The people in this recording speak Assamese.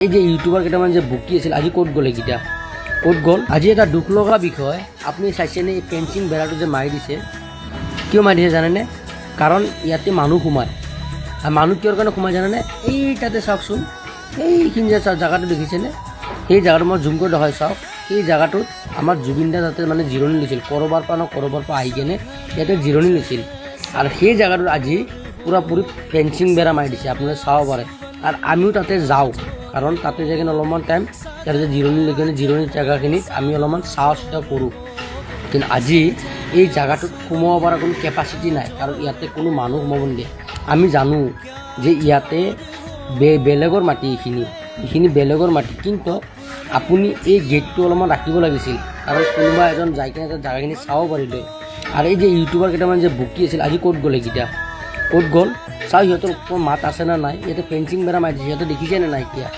এই যে ইউটিউবার কেইটামান যে বুকি আছিল আজি ক'ত গ'ল এইকেইটা ক'ত গ'ল আজি এটা দুখ লগা বিষয় আপুনি চাইছেনে এই ফেঞ্চিং বেৰাটো যে মাৰি দিছে কিয় মাৰি দিছে জানেনে কাৰণ ইয়াতে মানুহ সোমায় আৰু মানুহ কিয়ৰ কাৰণে সোমায় জানেনে এই তাতে চাওকচোন এইখিনি যে জেগাটো দেখিছেনে সেই জেগাটো মই জুম কৰি দেখাই চাওক সেই জেগাটোত আমাৰ জুবিন দা তাতে মানে জিৰণি লৈছিল ক'ৰবাৰ পৰা আহি কেনে ইয়াতে জিৰণি লৈছিল আৰু সেই জেগাটোত আজি পুৰাপুৰি ফেঞ্চিং বেৰা মাৰি দিছে আপোনালোকে চাব পাৰে আৰু আমিও তাতে যাওঁ কাৰণ তাতে যাই কিনে অলপমান টাইম ইয়াতে যে জিৰণি লৈ কিনে জিৰণি জেগাখিনিত আমি অলপমান চাৱা চিতা কৰোঁ কিন্তু আজি এই জেগাটোত সোমাব পৰা কোনো কেপাচিটি নাই কাৰণ ইয়াতে কোনো মানুহ সোমাব নিদিয়ে আমি জানো যে ইয়াতে বেলেগৰ মাটি এইখিনি বেলেগৰ মাটি কিন্তু আপুনি এই গেটটো অলপমান ৰাখিব লাগিছিল কাৰণ কোনোবা এজন যাই কিনে জেগাখিনি চাব পাৰিলে আৰু এই যে ইউটিউবাৰ কেইটামান যে বুকি আছিল আজি ক'ত গ'ল এইকেইটা ক'ত গ'ল চাওঁ সিহঁতৰ মাত আছে নে নাই ইয়াতে ফেঞ্চিং বেৰা মাৰি দিছে সিহঁতে দেখিছেনে নাই এতিয়া